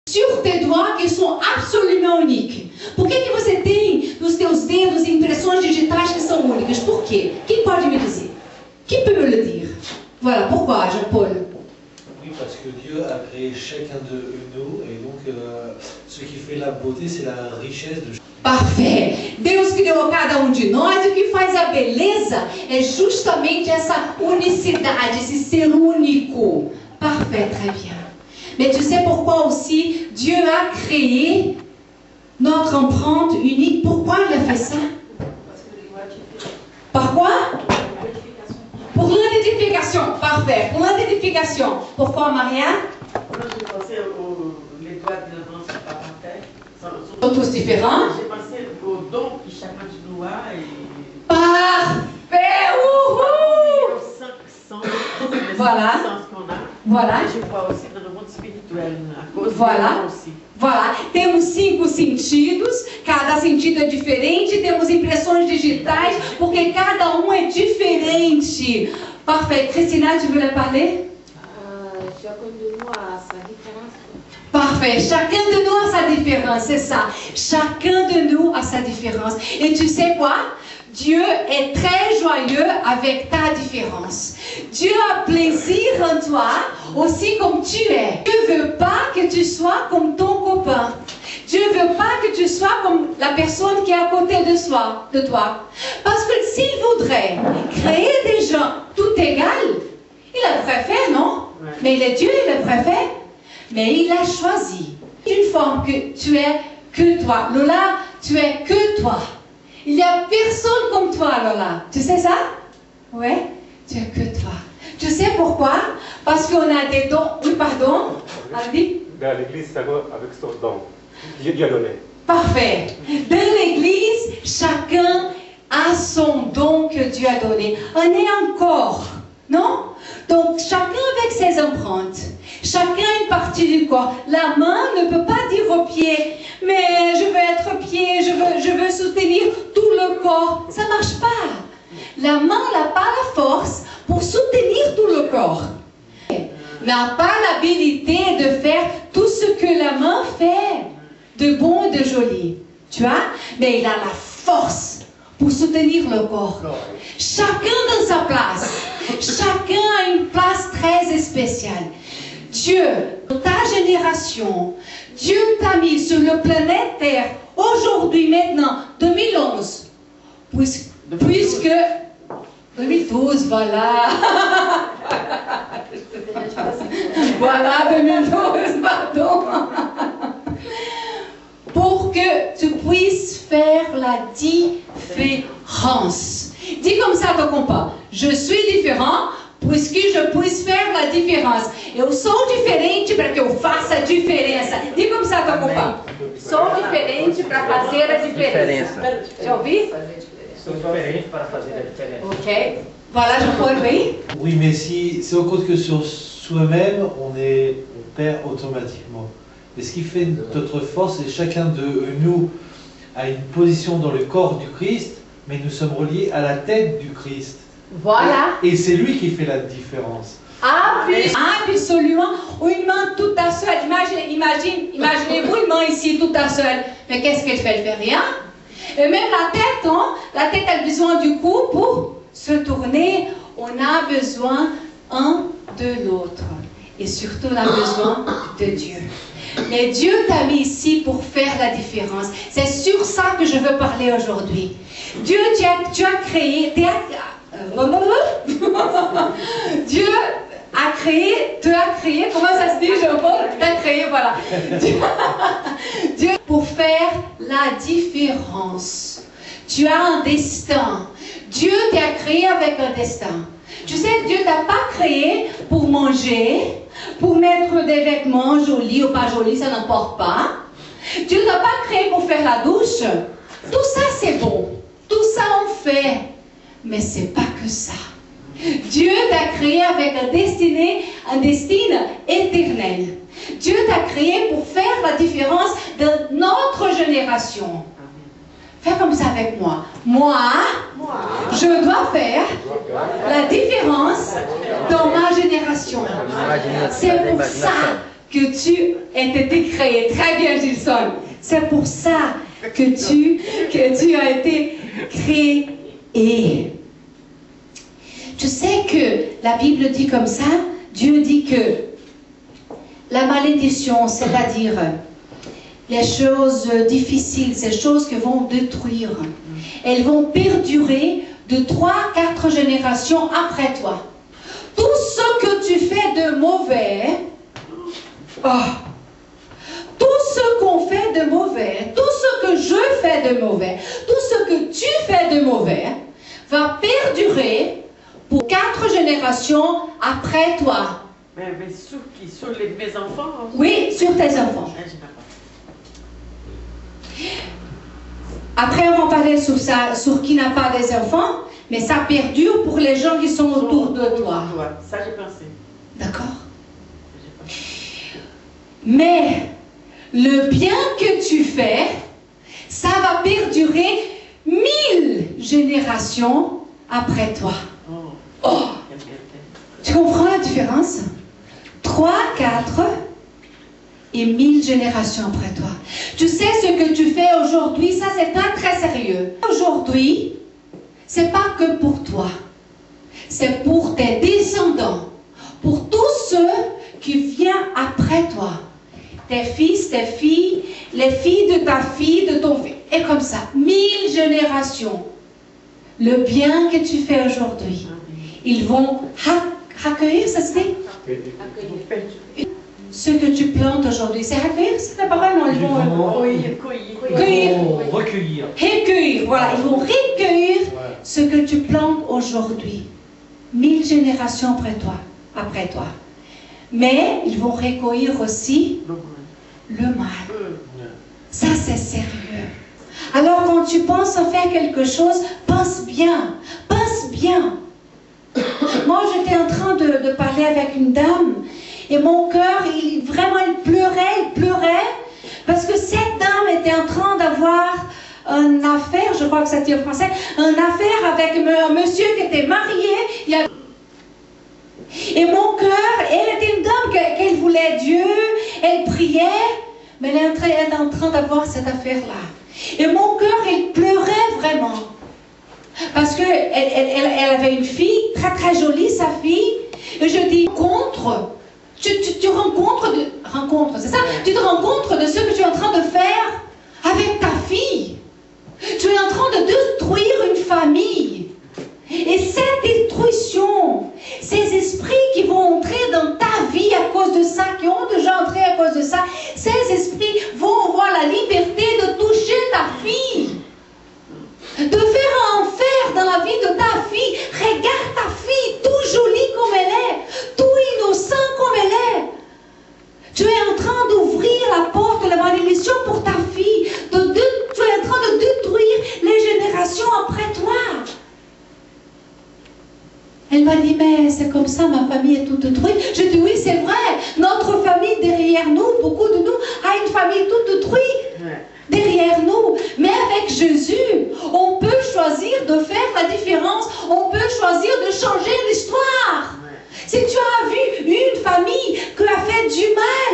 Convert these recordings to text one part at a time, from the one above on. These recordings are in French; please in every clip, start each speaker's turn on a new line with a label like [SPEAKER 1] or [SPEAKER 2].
[SPEAKER 1] sur tes doigts que são absolutamente únicos? Por que você tem nos teus dedos impressões digitais que são únicas? Por quê? Quem pode me dizer? Qui peut me le dire? Voilà, pourquoi, Jean-Paul?
[SPEAKER 2] Oui, parce que Dieu a créé chacun de nous, et donc ce qui fait la beauté, c'est la richesse de chacun.
[SPEAKER 1] Parfait. Deus criou cada de nós e o que faz a beleza é justamente essa unicidade, esse ser único. Parfait, très bien. Mais tu sais pourquoi aussi Dieu a créé notre empreinte unique? Pourquoi il a fait ça? Par quoi? Pour l'identification. Parfait. Pour l'identification. Pourquoi, Maria?
[SPEAKER 3] J'ai pensé les doigts de l'avant sont pas parfaits.
[SPEAKER 1] Sont tous différents.
[SPEAKER 3] J'ai pensé aux dons que chacun de nous a.
[SPEAKER 1] Parfait. Wouhou! Voilà. Voilà.
[SPEAKER 3] Je crois aussi dans le monde spirituel. À cause
[SPEAKER 1] voilà.
[SPEAKER 3] Aussi.
[SPEAKER 1] Voilà. Temos 5 sentidos, cada sentido é diferente, temos impressões digitais, porque cada é diferente. Parfait. Christina, tu voulais parler?
[SPEAKER 4] Chacun de nous a sa différence.
[SPEAKER 1] Parfait. Chacun de nous a sa différence, c'est ça. Chacun de nous a sa différence. Et tu sais quoi? Dieu est très joyeux avec ta différence. Dieu a plaisir en toi aussi comme tu es. Dieu ne veut pas que tu sois comme ton copain. Dieu ne veut pas que tu sois comme la personne qui est à côté de toi. Parce que s'il voudrait créer des gens tout égales, il aurait fait, non? Mais il est Dieu, il aurait fait. Mais il a choisi une forme que tu es que toi. Lola, tu es que toi. Il n'y a personne comme toi, Lola. Tu sais ça? Ouais? Tu es que toi. Tu sais pourquoi? Parce qu'on a des dons. Oui, pardon? Aldi?
[SPEAKER 5] Dans l'église, c'est avec son don. Dieu a donné.
[SPEAKER 1] Parfait. Dans l'église, chacun a son don que Dieu a donné. On est un corps, non? Donc, chacun avec ses empreintes. Chacun une partie du corps. La main ne peut pas dire au pied, mais je veux être pied, je veux soutenir tout le corps. Ça ne marche pas. La main n'a pas la force pour soutenir tout le corps. N'a pas l'habilité de faire tout ce que la main fait de bon et de joli. Tu vois? Mais il a la force pour soutenir le corps. Chacun dans sa place. Chacun a une place très spéciale. Dieu, dans ta génération, Dieu t'a mis sur le planète Terre, aujourd'hui, maintenant, 2011, puisque 2012, voilà. Voilà, 2012, pardon. Pour que tu puisses faire la différence. Dis comme ça à ton compas. Je suis différent, puisque je puisse faire la différence. Eu sou diferente para que eu faça a diferença. Diga como está, teu compa. Sou diferente para fazer a diferença. Já ouvi?
[SPEAKER 6] Sou diferente para fazer a diferença.
[SPEAKER 1] Ok. Voilà, Jean-Paul, oui.
[SPEAKER 2] Oui, mais si on compte que sur soi-même, on perd automatiquement. Mais ce qui fait notre force, c'est chacun de nous a une position dans le corps du Christ, mais nous sommes reliés à la tête du Christ.
[SPEAKER 1] Voilà.
[SPEAKER 2] Et c'est lui qui fait la différence.
[SPEAKER 1] Absolument. Une main toute seule. Imaginez-vous une main ici toute seule. Mais qu'est-ce qu'elle fait? Elle fait rien. Et même la tête, hein? La tête a besoin du cou pour se tourner. On a besoin un de l'autre. Et surtout, on a besoin de Dieu. Mais Dieu t'a mis ici pour faire la différence. C'est sur ça que je veux parler aujourd'hui. Dieu, tu as créé... Dieu a créé, tu as créé, comment ça se dit, Jean-Paul? Tu as créé, voilà. Dieu, pour faire la différence. Tu as un destin. Dieu t'a créé avec un destin. Tu sais, Dieu t'a pas créé pour manger, pour mettre des vêtements jolis ou pas jolis, ça n'importe pas. Dieu t'a pas créé pour faire la douche. Tout ça, c'est bon. Tout ça, on fait. Mais c'est pas que ça. Dieu t'a créé avec un destin éternel. Dieu t'a créé pour faire la différence de notre génération. Fais comme ça avec moi. Moi, je dois faire la différence dans ma génération. C'est pour ça que tu as été créé. Très bien, Gilson. C'est pour ça que tu as été créé. Tu sais que la Bible dit comme ça, Dieu dit que la malédiction, c'est-à-dire les choses difficiles, ces choses qui vont détruire, elles vont perdurer de 3-4 générations après toi. Tout ce que tu fais de mauvais, tout ce qu'on fait de mauvais, tout ce que je fais de mauvais, tout ce que tu fais de mauvais, va perdurer pour 4 générations après toi.
[SPEAKER 3] Mais sur qui? Sur mes enfants? Hein?
[SPEAKER 1] Oui, sur tes enfants.
[SPEAKER 3] Ah, j'ai pas compris.
[SPEAKER 1] Après, on va parler sur ça, sur qui n'a pas des enfants, mais ça perdure pour les gens qui sont autour de toi.
[SPEAKER 3] Ça, j'ai pensé.
[SPEAKER 1] D'accord? Mais le bien que tu fais, ça va perdurer 1000 générations après toi. Oh! Tu comprends la différence? 3, 4 et 1000 générations après toi. Tu sais ce que tu fais aujourd'hui, ça c'est pas très sérieux. Aujourd'hui, c'est pas que pour toi. C'est pour tes descendants. Pour tous ceux qui viennent après toi. Tes fils, tes filles, les filles de ta fille, de ton fils. Et comme ça, 1000 générations. Le bien que tu fais aujourd'hui, ils vont accueillir, ça se dit? Ce que tu plantes aujourd'hui, c'est accueillir, c'est la parole, non? Ils vont
[SPEAKER 6] Recueillir.
[SPEAKER 1] recueillir, voilà, ils vont recueillir ce que tu plantes aujourd'hui. 1000 générations après toi. Mais ils vont recueillir aussi le mal. Ça, c'est sérieux. Alors, quand tu penses à faire quelque chose, pense bien. Pense bien. Moi, j'étais en train de parler avec une dame et mon cœur, il pleurait parce que cette dame était en train d'avoir une affaire, je crois que ça dit en français, une affaire avec un monsieur qui était marié. Et mon cœur, elle était une dame qu'elle voulait Dieu, elle priait, mais elle est en train d'avoir cette affaire-là. Et mon cœur, il pleurait vraiment. Parce qu'elle avait une fille, très très jolie, sa fille. Et je dis, tu rencontres, c'est ça? Tu te rends compte de ce que tu es en train de faire avec ta fille. Tu es en train de détruire une famille. Et cette destruction, ces esprits qui vont entrer dans ta vie à cause de ça, qui ont déjà entré à cause de ça, ces esprits vont avoir la liberté de toucher ta fille. De faire un enfer dans la vie de ta fille. Regarde ta fille, tout jolie comme elle est, tout innocent comme elle est. Tu es en train d'ouvrir la porte de la malédiction pour ta fille. Tu es en train de détruire les générations après toi. Elle m'a dit, mais c'est comme ça, ma famille est toute détruite. Je dis, oui, c'est vrai. Notre famille derrière nous, beaucoup de nous, a une famille toute détruite. Derrière nous. Mais avec Jésus, on peut choisir de faire la différence. On peut choisir de changer l'histoire. Si tu as vu une famille qui a fait du mal,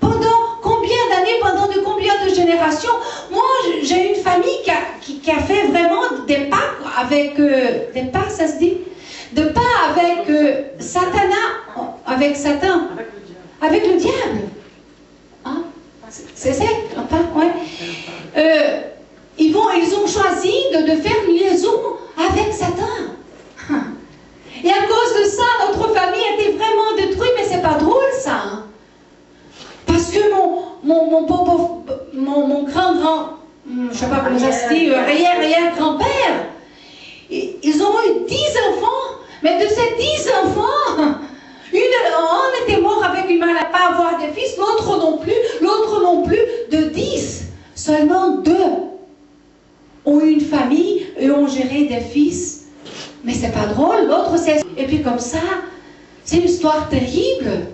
[SPEAKER 1] pendant combien d'années, pendant combien de générations, moi j'ai une famille qui a fait vraiment des pas avec, des pas ça se dit, de pas avec avec Satan, avec le diable. Hein? C'est ça, ouais. Ils ont choisi de faire une liaison avec Satan. Et à cause de ça, notre famille était vraiment détruite, mais c'est pas drôle ça. Hein? Parce que mon grand, je sais pas comment ça se dit, arrière-grand-père, ils ont eu 10 enfants, mais de ces 10 enfants, un était mort avec une maladie, pas avoir de fils, l'autre non plus, de 10, seulement 2 ont eu une famille et ont géré des fils. Mais c'est pas drôle, l'autre c'est... Et puis comme ça, c'est une histoire terrible.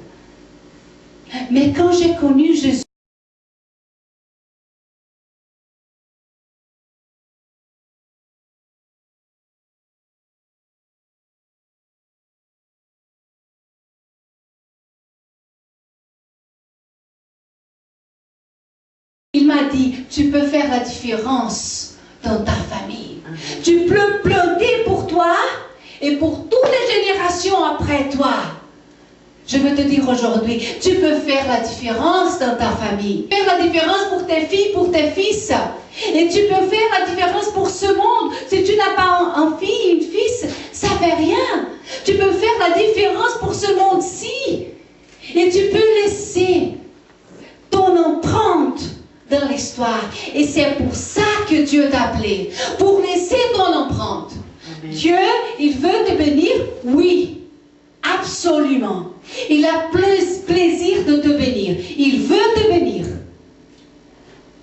[SPEAKER 1] Mais quand j'ai connu Jésus, Il m'a dit, tu peux faire la différence dans ta famille. Tu peux planter pour toi et pour toutes les générations après toi. Je veux te dire aujourd'hui, tu peux faire la différence dans ta famille. Faire la différence pour tes filles, pour tes fils. Et tu peux faire la différence pour ce monde. Si tu n'as pas un fille, une fils, ça ne fait rien. Tu peux faire la différence pour ce monde-ci. Et tu peux laisser ton empreinte dans l'histoire. Et c'est pour ça que Dieu t'a appelé. Pour laisser ton empreinte. Dieu, il veut te bénir, oui. Absolument. Il a plaisir de te bénir. Il veut te bénir.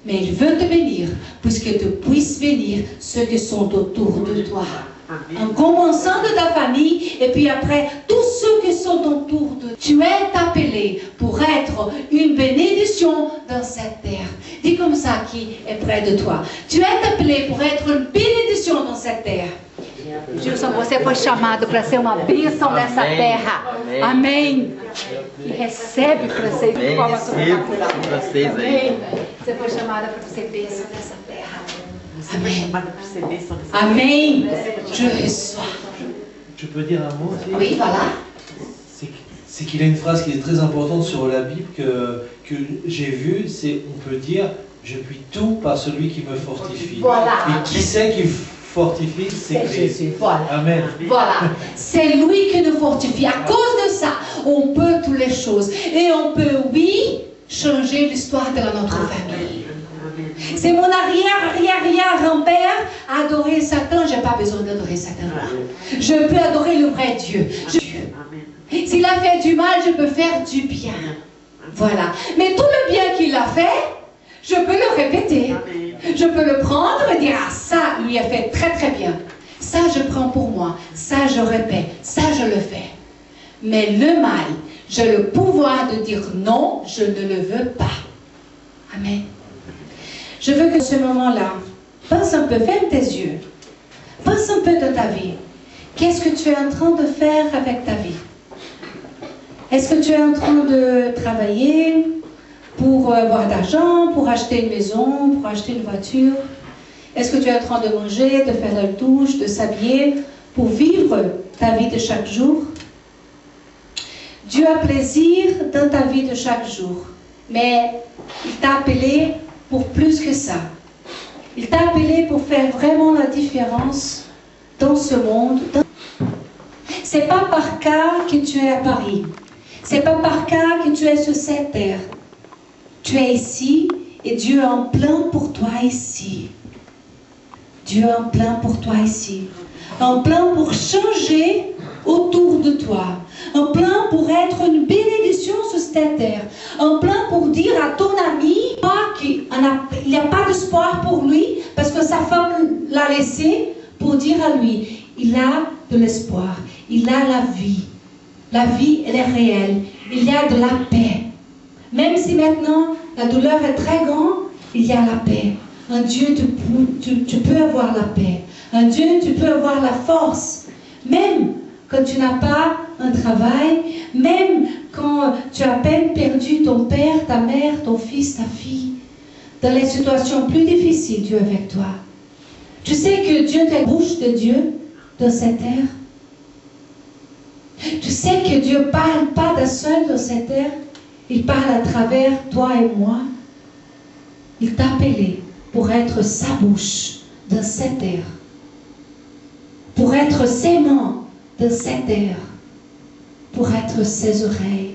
[SPEAKER 1] Mais il veut te bénir puisque tu puisses bénir ceux qui sont autour de toi. En commençant de ta famille et puis après tous ceux qui sont autour de toi. Tu es appelé pour être une bénédiction dans cette terre. Dis comme ça qui est près de toi. Tu es appelé pour être une bénédiction dans cette terre. Gilson, você foi chamado para ser uma bênção nessa terra. Amém. E recebe francês de forma sobrenatural. Amém. Você foi chamada para ser bênção nessa terra. Amém. Amém. Je reçois.
[SPEAKER 2] Je peux dire un mot aussi?
[SPEAKER 1] Oui, voilà.
[SPEAKER 2] C'est qu'il a une phrase qui est très importante sur la Bible que j'ai vue, c'est on peut dire je puis tout par celui qui me fortifie.
[SPEAKER 1] Voilà.
[SPEAKER 2] Et qui c'est qui fortifie? C'est
[SPEAKER 1] Jésus. Voilà.
[SPEAKER 2] Amen.
[SPEAKER 1] Voilà. C'est lui qui nous fortifie. À cause de ça, on peut toutes les choses. Et on peut, oui, changer l'histoire de notre famille. C'est mon arrière-grand-père a adoré Satan. Je n'ai pas besoin d'adorer Satan. Je peux adorer le vrai Dieu. S'il a fait du mal, je peux faire du bien. Voilà. Mais tout le bien qu'il a fait, je peux le répéter. Je peux le prendre et dire, ah ça, lui a fait très très bien. Ça, je prends pour moi. Ça, je répète. Ça, je le fais. Mais le mal, j'ai le pouvoir de dire non, je ne le veux pas. Amen. Je veux que ce moment-là, pense un peu, ferme tes yeux. Pense un peu de ta vie. Qu'est-ce que tu es en train de faire avec ta vie? Est-ce que tu es en train de travailler pour avoir d'argent, pour acheter une maison, pour acheter une voiture? Est-ce que tu es en train de manger, de faire la douche, de s'habiller pour vivre ta vie de chaque jour? Dieu a plaisir dans ta vie de chaque jour, mais il t'a appelé pour plus que ça. Il t'a appelé pour faire vraiment la différence dans ce monde. C'est pas par cas que tu es à Paris. C'est pas par cas que tu es sur cette terre. Tu es ici et Dieu a un plan pour toi ici. Dieu a un plan pour toi ici. Un plan pour changer autour de toi. Un plan pour être une bénédiction sur cette terre. Un plan pour dire à ton ami qu'il n'y a pas d'espoir pour lui parce que sa femme l'a laissé, pour dire à lui, il a de l'espoir. Il a la vie. La vie, elle est réelle. Il y a de la paix. Même si maintenant, la douleur est très grande, il y a la paix. Un Dieu, tu peux avoir la paix. Un Dieu, tu peux avoir la force. Même quand tu n'as pas un travail, même quand tu as à peine perdu ton père, ta mère, ton fils, ta fille. Dans les situations plus difficiles, Dieu est avec toi. Tu sais que Dieu est la bouche de Dieu dans cette terre. Tu sais que Dieu ne parle pas d'un seul dans cette terre. Il parle à travers toi et moi. Il t'a appelé pour être sa bouche dans cette terre. Pour être ses mains dans cette terre. Pour être ses oreilles.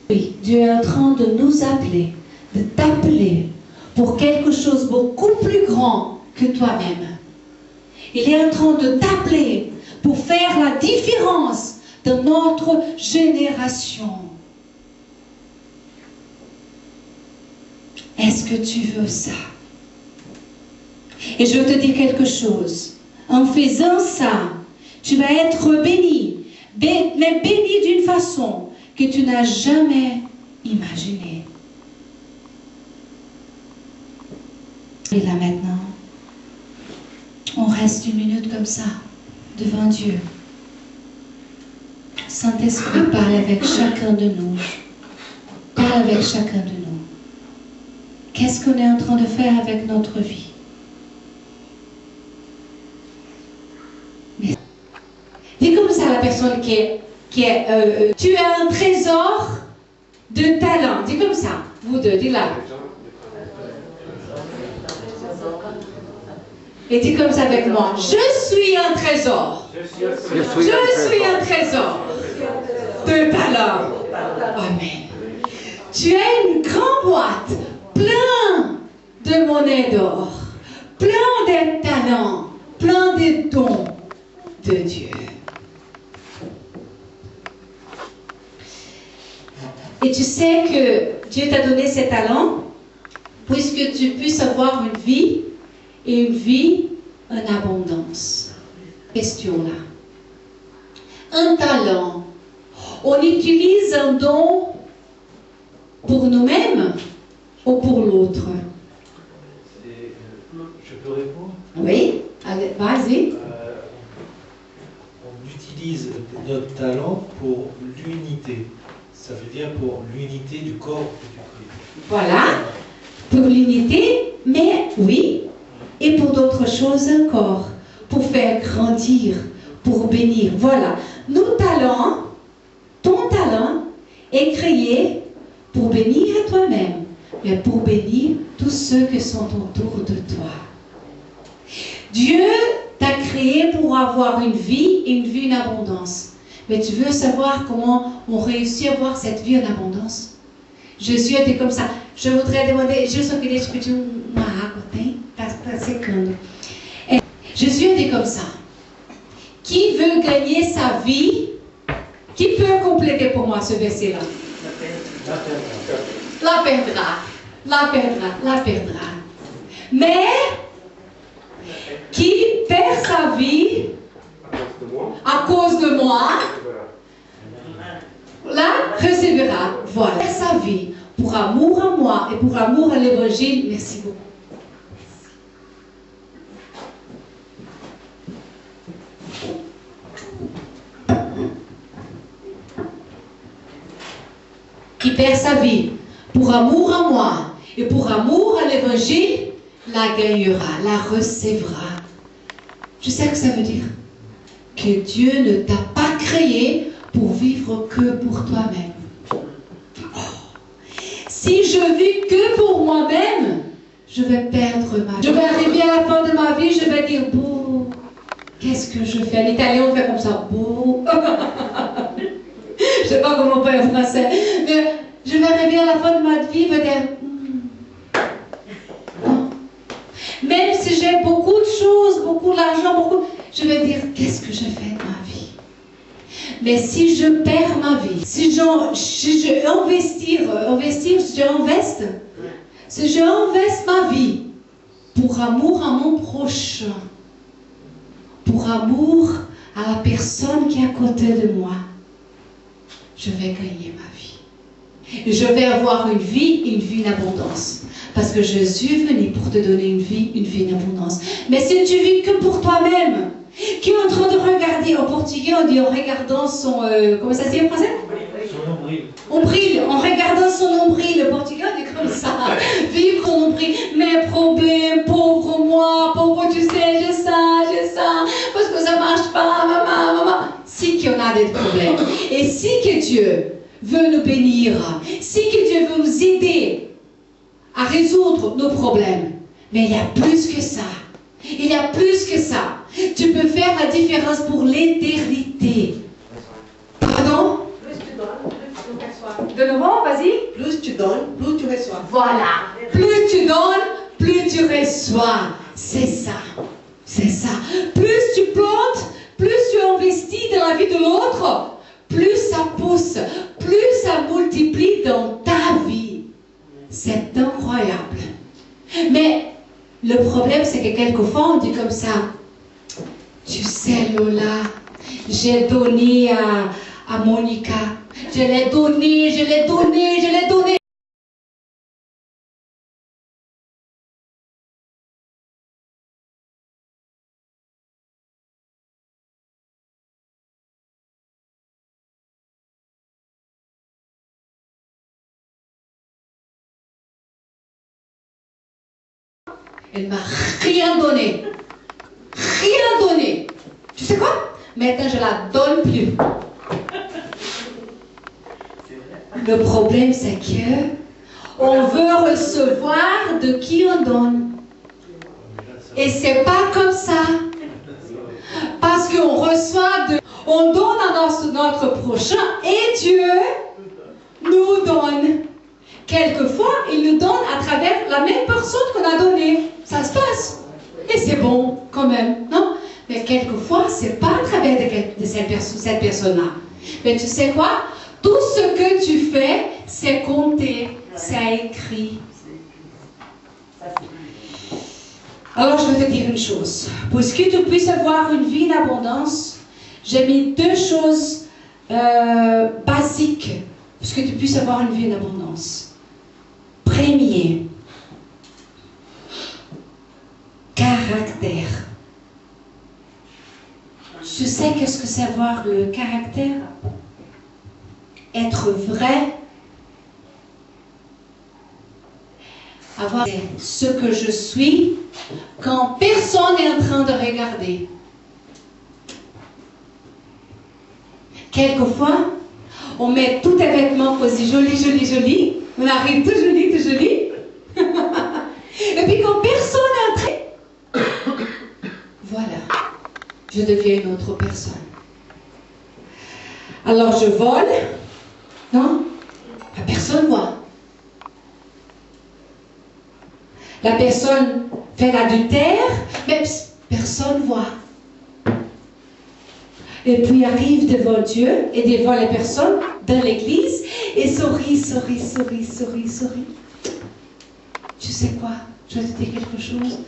[SPEAKER 1] Oui, Dieu est en train de nous appeler, de t'appeler pour quelque chose de beaucoup plus grand que toi-même. Il est en train de t'appeler pour faire la différence dans notre génération. Est-ce que tu veux ça? Et je veux te dire quelque chose. En faisant ça, tu vas être béni. Mais béni d'une façon que tu n'as jamais imaginée. Et là maintenant, on reste une minute comme ça, devant Dieu. Saint-Esprit, parle avec chacun de nous. Parle avec chacun de nous. qu'est-ce qu'on est en train de faire avec notre vie? Dis comme ça à la personne tu as un trésor de talent. Dis comme ça, vous deux, dis là. Et dis comme ça avec moi. Je suis un trésor. Je suis un trésor de talent. Amen. Tu as une grande boîte plein de monnaies d'or, plein de talents, plein de dons de Dieu. Et tu sais que Dieu t'a donné ces talents puisque tu puisses avoir une vie et une vie en abondance. Question là. Un talent. On utilise un don pour nous-mêmes ou pour l'autre?
[SPEAKER 2] Je peux répondre?
[SPEAKER 1] Oui, allez, vas-y.
[SPEAKER 2] On utilise notre talent pour l'unité. Ça veut dire pour l'unité du corps du Christ.
[SPEAKER 1] Voilà, pour l'unité, mais oui, et pour d'autres choses encore, pour faire grandir, pour bénir. Voilà, nos talents, ton talent est créé pour bénir toi-même, mais pour bénir tous ceux qui sont autour de toi. Dieu t'a créé pour avoir une vie et une vie en abondance. Mais tu veux savoir comment on réussit à avoir cette vie en abondance? Jésus était comme ça. Je voudrais demander, je sais que les petits Jésus était comme ça. Qui veut gagner sa vie? Qui peut compléter pour moi ce verset-là? La perdra. La perdra. La perdra. Mais qui perd sa vie à cause de moi, la recevra. Voilà, sa vie pour amour à moi et pour amour à l'évangile. Merci beaucoup. Qui perd sa vie pour amour à moi et pour amour à l'évangile, la gagnera, la recevra. Je sais ce que ça veut dire. Que Dieu ne t'a pas créé pour vivre que pour toi-même. Oh. Si je vis que pour moi-même, je vais perdre ma vie. Je vais arriver à la fin de ma vie, je vais dire, bouh, qu'est-ce que je fais? En italien, on fait comme ça, bouh. Je ne sais pas comment on peut en français, mais je vais arriver à la fin de ma vie, je vais dire, non. Même si j'ai beaucoup de choses, beaucoup d'argent, je vais dire, qu'est-ce que je fais de ma vie? Mais si je perds ma vie, si je investis ma vie pour amour à mon prochain, pour amour à la personne qui est à côté de moi, je vais gagner ma vie. Je vais avoir une vie en abondance. Parce que Jésus est venu pour te donner une vie en abondance. Mais si tu vis que pour toi-même, qui est en train de regarder, en portugais on dit en regardant son, comment ça se dit en français?
[SPEAKER 2] Son nombril.
[SPEAKER 1] Nombril, en regardant son nombril, le portugais on dit comme ça, vivre en nombril, mes problèmes, pauvre moi, pauvre tu sais, j'ai ça, parce que ça marche pas, maman. Si qu'il y en a des problèmes, et si que Dieu veut nous bénir, si que Dieu veut nous aider à résoudre nos problèmes, mais il y a plus que ça. Il y a plus que ça. Tu peux faire la différence pour l'éternité. Pardon?
[SPEAKER 4] Plus tu donnes, plus tu reçois.
[SPEAKER 1] De nouveau, vas-y.
[SPEAKER 3] Plus tu donnes, plus tu reçois.
[SPEAKER 1] Voilà. Plus tu donnes, plus tu reçois. C'est ça. C'est ça. Plus tu plantes, plus tu investis dans la vie de l'autre, plus ça pousse, plus ça multiplie dans ta vie. C'est incroyable. Mais le problème, c'est que quelquefois, on dit comme ça, tu sais, Lola, j'ai donné à Monica, je l'ai donné. Elle m'a rien donné. Rien donné. Tu sais quoi? Maintenant, je la donne plus. Le problème, c'est que on veut recevoir de qui on donne. Et c'est pas comme ça. Parce qu'on reçoit on donne à notre prochain et Dieu nous donne. Quelquefois, il nous donne à travers la même personne qu'on a donnée. Ça se passe. Et c'est bon, quand même, non? Mais quelquefois, c'est pas à travers de cette personne-là. Mais tu sais quoi? Tout ce que tu fais, c'est compté, c'est écrit. Alors, je vais te dire une chose. Pour que tu puisses avoir une vie d'abondance, j'ai mis 2 choses basiques pour que tu puisses avoir une vie d'abondance. Premier, caractère. Tu sais qu'est-ce que c'est avoir le caractère? Être vrai, avoir ce que je suis quand personne n'est en train de regarder. Quelquefois, on met tous les vêtements aussi jolis. On arrive tout joli. Et puis quand personne n'est entré, voilà, je deviens une autre personne. Alors je vole, non? La personne voit. La personne fait l'adultère, mais personne voit. Et puis arrive devant Dieu et devant les personnes dans l'église et sourit. Tu sais quoi? Je vais te dire quelque chose.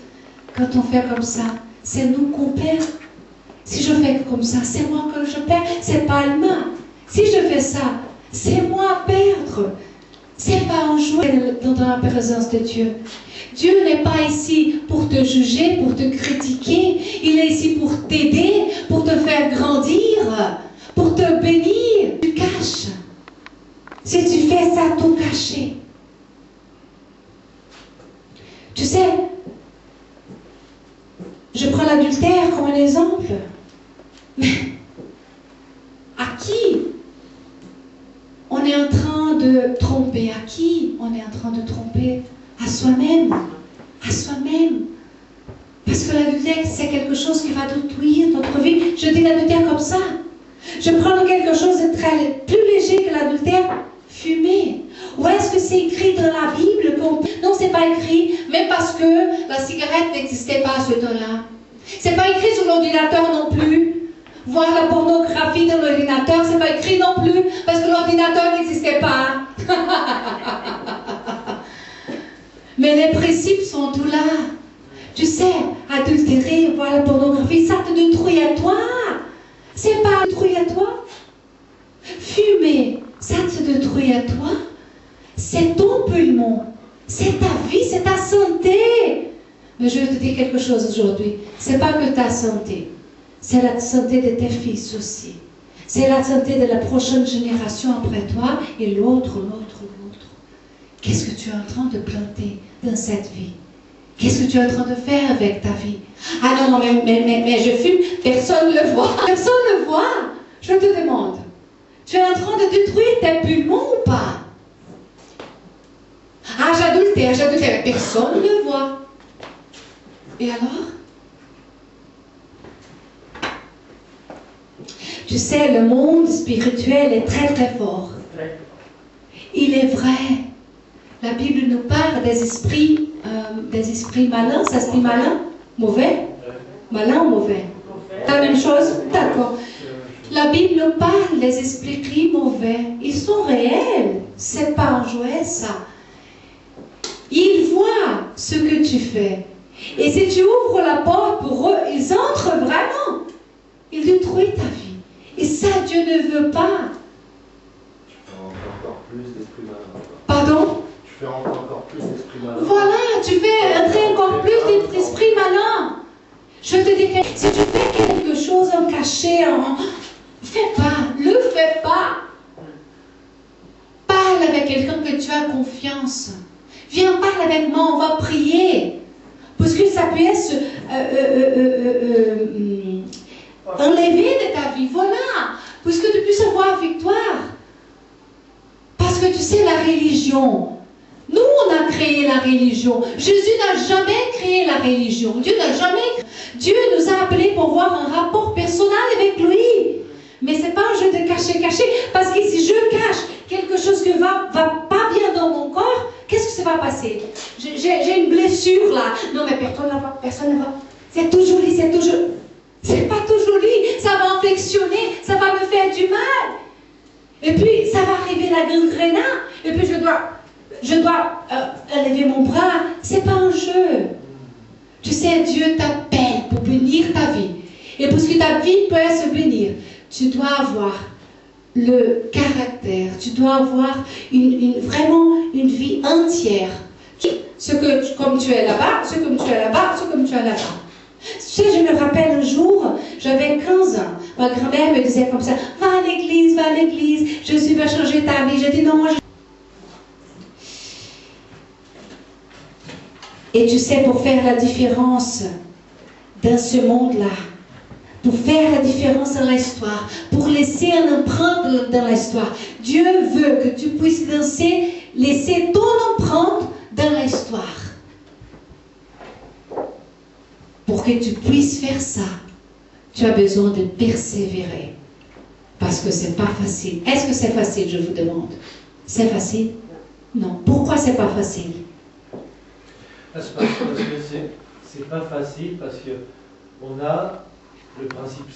[SPEAKER 1] Quand on fait comme ça, c'est nous qu'on perd. Si je fais comme ça, c'est moi que je perds. C'est pas le main. Si je fais ça, c'est moi à perdre. C'est pas un jouet dans la présence de Dieu. Dieu n'est pas ici pour te juger, pour te critiquer. Il est ici pour t'aider, pour te faire grandir, pour te bénir. Tu caches. Si tu fais ça tout caché. Tu sais, je prends l'adultère comme un exemple. Mais à qui on est en train de tromper? À qui on est en train de tromper? À soi-même. À soi-même. Parce que l'adultère, c'est quelque chose qui va détruire notre vie. Je dis l'adultère comme ça. Je prends quelque chose de très plus léger que l'adultère. Fumer. Ou est-ce que c'est écrit dans la Bible? Non, c'est pas écrit. Même parce que la cigarette n'existait pas à ce temps-là. C'est pas écrit sur l'ordinateur non plus. Voir la pornographie dans l'ordinateur, c'est pas écrit non plus. Parce que l'ordinateur n'existait pas. Mais les principes sont tous là. Tu sais, adultérer, voir la pornographie, ça te détruit à toi. C'est pas détruit à toi. Fumer, ça te détruit à toi. C'est ton poumon. C'est ta vie, c'est ta santé. Mais je vais te dire quelque chose aujourd'hui. C'est pas que ta santé. C'est la santé de tes fils aussi. C'est la santé de la prochaine génération après toi et l'autre. Qu'est-ce que tu es en train de planter dans cette vie? Qu'est-ce que tu es en train de faire avec ta vie? Ah non, mais je fume, personne ne le voit. Personne ne le voit. Je te demande, tu es en train de détruire tes poumons ou pas? Ah, j'adultère, personne ne le voit. Et alors? Tu sais, le monde spirituel est très très fort. Il est vrai. La Bible nous parle des esprits malins. C'est esprit malin? Mauvais? Malin ou mauvais? La même chose? D'accord. La Bible nous parle des esprits mauvais. Ils sont réels. C'est pas un jouet, ça. Ils voient ce que tu fais. Et si tu ouvres la porte pour eux, ils entrent vraiment. Ils détruisent ta vie. Et ça, Dieu ne veut pas.
[SPEAKER 7] Tu fais encore plus d'esprit malin.
[SPEAKER 1] Pardon?
[SPEAKER 7] Tu fais encore plus d'esprit malin.
[SPEAKER 1] Voilà, tu fais entrer encore plus d'esprit malin. Je te dis que si tu fais quelque chose en caché, fais pas, le fais pas. Parle avec quelqu'un que tu as confiance. Viens, parle avec moi, on va prier. Parce que ça peut être enlevé de ta vie. Voilà. Pour que tu puisses avoir victoire. Parce que tu sais, la religion, nous, on a créé la religion. Jésus n'a jamais créé la religion. Dieu nous a appelés pour avoir un rapport personnel avec lui. Mais ce n'est pas un jeu de cacher. Parce que si je cache quelque chose qui va pas bien dans mon corps, qu'est-ce que ça va passer? J'ai une blessure là. Non, mais personne ne va. C'est tout joli, c'est pas tout joli. Ça va infectionner, ça va me faire du mal. Et puis, ça va arriver la gangrène. Et puis, je dois lever mon bras. C'est pas un jeu. Tu sais, Dieu t'appelle pour bénir ta vie. Et pour que ta vie puisse se bénir, tu dois avoir le caractère. Tu dois avoir vraiment une vie entière. Comme tu es là-bas, ce comme tu es là-bas, ce comme tu es là-bas. Tu sais, je me rappelle un jour, j'avais 15 ans. Ma grand-mère me disait comme ça, va à l'église, Jésus va changer ta vie. Je dis non, moi je... Et tu sais, pour faire la différence dans ce monde-là, pour faire la différence dans l'histoire, pour laisser une empreinte dans l'histoire, Dieu veut que tu puisses laisser ton empreinte dans l'histoire. Pour que tu puisses faire ça, tu as besoin de persévérer. Parce que c'est pas facile. Est-ce que c'est facile, je vous demande? C'est facile? Non. Pourquoi c'est pas facile?
[SPEAKER 2] Parce que c'est pas facile, parce qu'on a le principe.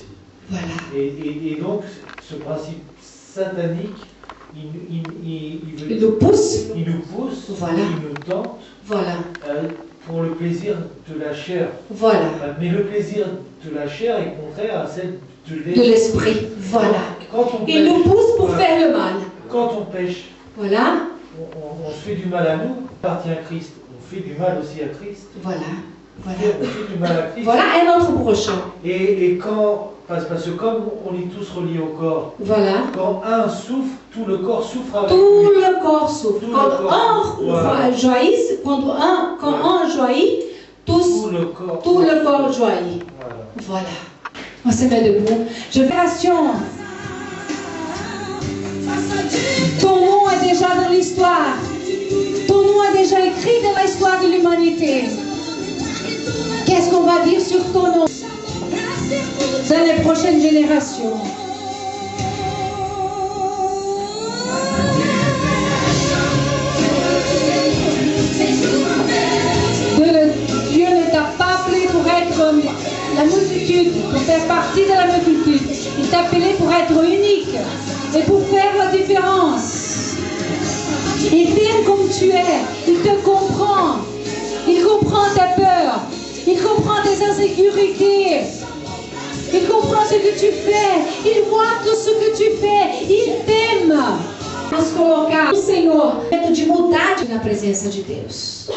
[SPEAKER 1] Voilà.
[SPEAKER 2] Et donc, ce principe satanique, il
[SPEAKER 1] nous pousse.
[SPEAKER 2] Il nous pousse,
[SPEAKER 1] voilà.
[SPEAKER 2] Il nous tente.
[SPEAKER 1] Voilà.
[SPEAKER 2] Pour le plaisir de la chair.
[SPEAKER 1] Voilà.
[SPEAKER 2] Mais le plaisir de la chair est contraire à celle
[SPEAKER 1] de l'esprit. Voilà. Il nous pousse pour faire le mal.
[SPEAKER 2] Quand on pêche,
[SPEAKER 1] voilà.
[SPEAKER 2] On se fait du mal à nous, on appartient à Christ. On fait du mal aussi à Christ.
[SPEAKER 1] Voilà. Voilà.
[SPEAKER 2] On fait du mal à Christ.
[SPEAKER 1] Voilà un autre prochain.
[SPEAKER 2] Et quand, parce que comme on est tous reliés au corps,
[SPEAKER 1] voilà.
[SPEAKER 2] Quand un souffre, tout le corps souffre avec
[SPEAKER 1] tout
[SPEAKER 2] lui.
[SPEAKER 1] Le corps souffre.
[SPEAKER 2] Tout
[SPEAKER 1] quand
[SPEAKER 2] le corps.
[SPEAKER 1] Un jaillit, quand un jaillit, tout le corps jaillit. Voilà. On se met debout. Je fais action. Ton nom est déjà dans l'histoire. Ton nom est déjà écrit dans l'histoire de l'humanité. Qu'est-ce qu'on va dire sur ton nom dans les prochaines générations? Dieu ne t'a pas appelé pour être la multitude, pour faire partie de la multitude. Il t'a appelé pour être unique et pour faire la différence. Il t'aime comme tu es. Il te comprend. Il comprend tes peurs. Il comprend tes insécurités. Il comprend ce que tu fais. Il voit tout ce que tu fais. Il t'aime. Vamos colocar o Senhor dentro de mudar na presença de Deus.